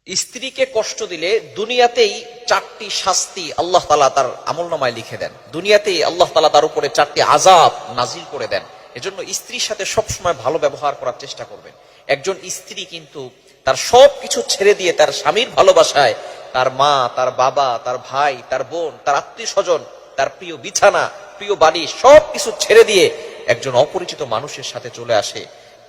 স্ত্রীকে কষ্ট দিলে দুনিয়াতেই 4টি শাস্তি আল্লাহ তাআলা তার আমলনামায় লিখে দেন। দুনিয়াতেই আল্লাহ তাআলা তার উপরে 4টি আযাব নাজিল করে দেন। এজন্য স্ত্রীর সাথে সবসময় ভালো ব্যবহার করার চেষ্টা করবেন। একজন স্ত্রী কিন্তু তার সবকিছু ছেড়ে দিয়ে তার স্বামীর ভালোবাসায় তার মা, তার বাবা, তার ভাই, তার বোন, তার আত্মীয়স্বজন, তার প্রিয় বিছানা, প্রিয় বাড়ি সবকিছু ছেড়ে দিয়ে একজন অপরিচিত মানুষের সাথে চলে আসে।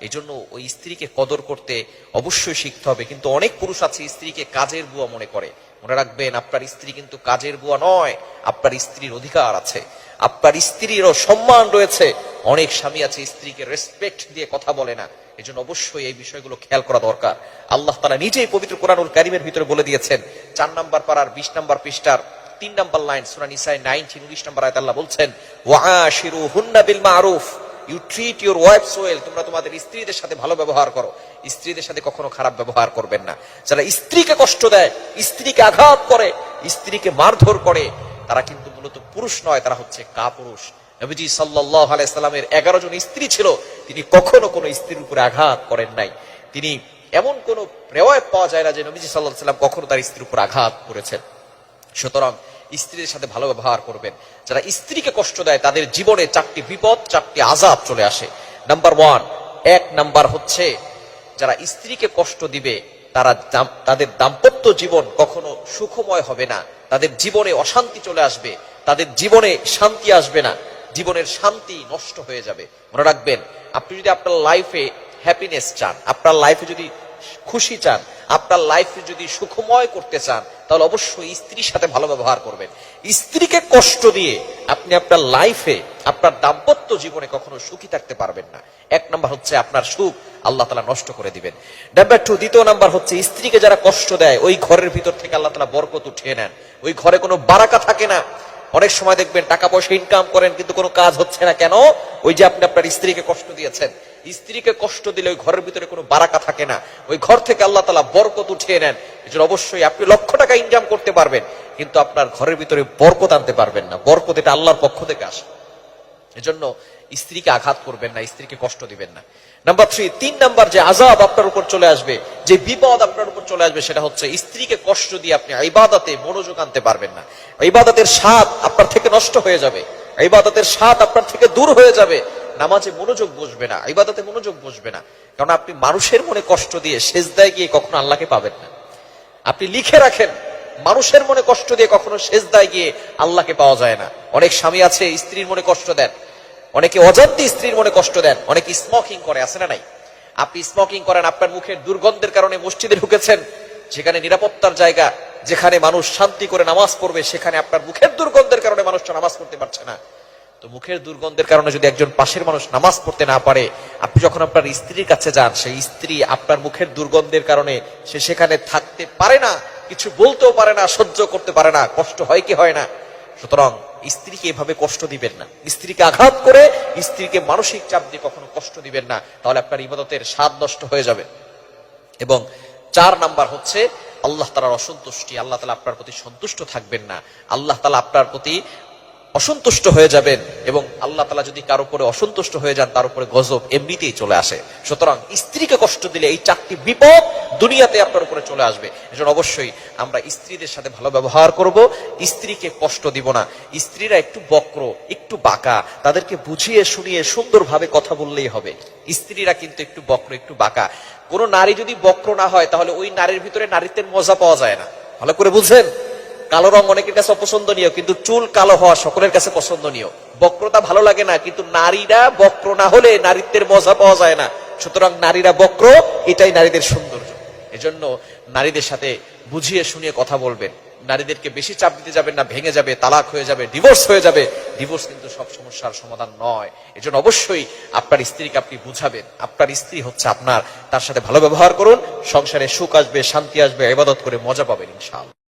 এই জন্য ওই স্ত্রীকে কদর করতে অবশ্যই শিখতে হবে। কিন্তু অনেক পুরুষ আছে স্ত্রীকে কাজের বুয়া মনে করে। মনে রাখবেন, আপনার স্ত্রী কিন্তু কাজের বুয়া নয়। আপনার স্ত্রীর অধিকার আছে, আপনার স্ত্রীরও সম্মান রয়েছে। অনেক স্বামী আছে স্ত্রীকে রেসপেক্ট দিয়ে কথা বলে না। এই জন্য অবশ্যই এই বিষয়গুলো খেয়াল করা দরকার। আল্লাহ তাআলা নিজেই পবিত্র কোরআনুল কারীমের ভিতরে বলে দিয়েছেন, 4 নম্বর পারার 20 নম্বর পৃষ্ঠার 3 নম্বর লাইন, সূরা নিসায় 19 নম্বর আয়াতে আল্লাহ বলছেন, ওয়াআশিরুহুন্না বিল মারুফ, you treat your wives well. তোমরা তোমাদের স্ত্রীদের সাথে ভালো ব্যবহার করো, স্ত্রীদের সাথে কখনো খারাপ ব্যবহার করবেন না। যারা স্ত্রীকে কষ্ট দেয়, স্ত্রীকে আঘাত করে, স্ত্রীকে মারধর করে, তারা কিন্তু মূলত পুরুষ নয়, তারা হচ্ছে কাপুরুষ। নবীজি সাল্লাল্লাহু আলাইহি সাল্লামের 11 জন স্ত্রী ছিল, তিনি কখনো কোনো স্ত্রীর উপরে আঘাত করেন নাই। তিনি এমন কোন রিওয়ায়াত পাওয়া যায় না যে নবীজি সাল্লাল্লাহু আলাইহি সাল্লাম কখনো তার স্ত্রীর উপর আঘাত করেছেন। সুতরাং স্ত্রীদের সাথে ভালো ব্যবহার করবেন। যারা স্ত্রীকে কষ্ট দেয় তাদের জীবনে 4টি বিপদ, 4টি আযাব চলে আসে। নাম্বার 1 নাম্বার হচ্ছে, যারা স্ত্রীকে কষ্ট দিবে তারা তাদের দাম্পত্য জীবন কখনো সুখময় হবে না। তাদের জীবনে অশান্তি চলে আসবে, তাদের জীবনে শান্তি আসবে না, জীবনের শান্তি নষ্ট হয়ে যাবে। মনে রাখবেন, আপনি যদি আপনার লাইফে হ্যাপিনেস চান, আপনার লাইফে যদি খুশি চান, আপনার লাইফে যদি সুখময় করতে চান, তাহলে অবশ্যই স্ত্রীর সাথে ভালো ব্যবহার করবেন। স্ত্রীকে কষ্ট দিয়ে আপনি আপনার লাইফে, আপনার দাম্পত্য জীবনে কখনো সুখী থাকতে পারবেন না। 1 নাম্বার হচ্ছে আপনার সুখ আল্লাহ তাআলা নষ্ট করে দিবেন। নাম্বার 2, দ্বিতীয় নাম্বার হচ্ছে, স্ত্রীকে যারা কষ্ট দেয় ওই ঘরের ভিতর থেকে আল্লাহ তাআলা বরকত উঠিয়ে নেন। ওই ঘরে কোনো বারাকা থাকে না। অনেক সময় দেখবেন টাকা পয়সা ইনকাম করেন কিন্তু কোনো কাজ হচ্ছে না। কেন? ওই যে আপনি আপনার স্ত্রীকে কষ্ট দিয়েছেন। স্ত্রীকে কষ্ট দিলে ওই ঘরের ভিতরে কোনো বারাকা থাকে না, ওই ঘর থেকে আল্লাহ তাআলা বরকত উঠিয়ে নেন। এজন্য অবশ্যই আপনি লক্ষ টাকা ইনকাম করতে পারবেন, কিন্তু আপনার ঘরের ভিতরে বরকত আনতে পারবেন না। বরকত এটা আল্লাহর পক্ষ থেকে আসে। এজন্য স্ত্রীকে আঘাত করবেন না, স্ত্রীকে কষ্ট দিবেন না। নাম্বার 3 নাম্বার যে আযাব আপনার উপর চলে আসবে, যে বিপদ আপনার উপর চলে আসবে, সেটা হচ্ছে স্ত্রীকে কষ্ট দিয়ে আপনি ইবাদতে মনোযোগ আনতে পারবেন না। ইবাদতের স্বাদ আপনার থেকে নষ্ট হয়ে যাবে, ইবাদতের স্বাদ আপনার থেকে দূর হয়ে যাবে। নামাজে মনোযোগ বসবে না, ইবাদতে মনোযোগ বসবে না। কারণ আপনি মানুষের মনে কষ্ট দিয়ে সেজদায় গিয়ে কখনো আল্লাহকে পাবেন না। আপনি লিখে রাখেন, মানুষের মনে কষ্ট দিয়ে কখনো সেজদায় গিয়ে আল্লাহকে পাওয়া যায় না। অনেক স্বামী আছে স্ত্রীর মনে কষ্ট দেন, অনেকে অজান্তে স্ত্রীর মনে কষ্ট দেন, অনেকে স্মোকিং করে, আছে না নাই? আপনি স্মোকিং করেন, আপনার মুখের দুর্গন্ধের কারণে মসজিদে ঢুকেছেন, যেখানে নিরাপত্তার জায়গা, যেখানে মানুষ শান্তি করে নামাজ পড়বে, সেখানে আপনার মুখের দুর্গন্ধের কারণে মানুষটা নামাজ পড়তে পারছে না। তো মুখের দুর্গন্ধের কারণে যদি একজন পাশের মানুষ নামাজ পড়তে না পারে, আপনি যখন আপনার স্ত্রীর কাছে যান, সেই স্ত্রী আপনার মুখের দুর্গন্ধের কারণে সে সেখানে থাকতে পারে না, কিছু বলতেও পারে না, সহ্য করতে পারে না, কষ্ট হয় কি হয় না? সুতরাং স্ত্রীকে এভাবে কষ্ট দিবেন না, স্ত্রীকে আঘাত করে, স্ত্রীকে মানসিক চাপ দিয়ে কখনো কষ্ট দিবেন না, তাহলে আপনার ইবাদতের স্বাদ নষ্ট হয়ে যাবে। এবং 4 নাম্বার হচ্ছে আল্লাহ তাআলার অসন্তুষ্টি। আল্লাহ তাআলা আপনার প্রতি সন্তুষ্ট থাকবেন না, আল্লাহ তাআলা আপনার প্রতি অসন্তুষ্ট হয়ে যাবেন। এবং আল্লাহ তাআলা যদি কারো উপরে অসন্তুষ্ট হয়ে যান, তার উপরে গজব এমনিতেই চলে আসে। সুতরাং স্ত্রীকে কষ্ট দিলে এই 4টি বিপদ দুনিয়াতে আপনার উপরে চলে আসবে। এজন্য অবশ্যই আমরা স্ত্রীদের সাথে ভালো ব্যবহার করব, স্ত্রীকে কষ্ট দিব না। স্ত্রীরা একটু বক্র, একটু বাঁকা, তাদেরকে বুঝিয়ে শুনিয়ে সুন্দরভাবে কথা বললেই হবে। স্ত্রীরা কিন্তু একটু বক্র, একটু বাঁকা। কোন নারী যদি বক্র না হয়, তাহলে ওই নারীর ভিতরে নারীত্বের মজা পাওয়া যায় না। ভালো করে বুঝেন, কালো রং অনেকের কাছে অপছন্দনীয়, কিন্তু চুল কালো হওয়া সকলের কাছে পছন্দনীয়। বক্রতা ভালো লাগে না, কিন্তু নারীরা বক্র না হলে নারীত্বের মজা পাওয়া যায় না। সুতরাং নারীরা বক্র, এটাই নারীদের সৌন্দর্য। এজন্য নারীদের সাথে বুঝিয়ে শুনিয়ে কথা বলবেন। নারীদেরকে বেশি চাপ দিতে যাবেন না, ভেঙে যাবে, তালাক হয়ে যাবে, ডিভোর্স হয়ে যাবে। ডিভোর্স কিন্তু সব সমস্যার সমাধান নয়। এজন্য অবশ্যই আপনার স্ত্রীকে আপনি বুঝাবেন, আপনার স্ত্রী হচ্ছে আপনার, তার সাথে ভালো ব্যবহার করুন, সংসারে সুখ আসবে, শান্তি আসবে, ইবাদত করে মজা পাবেন ইনশাআল্লাহ।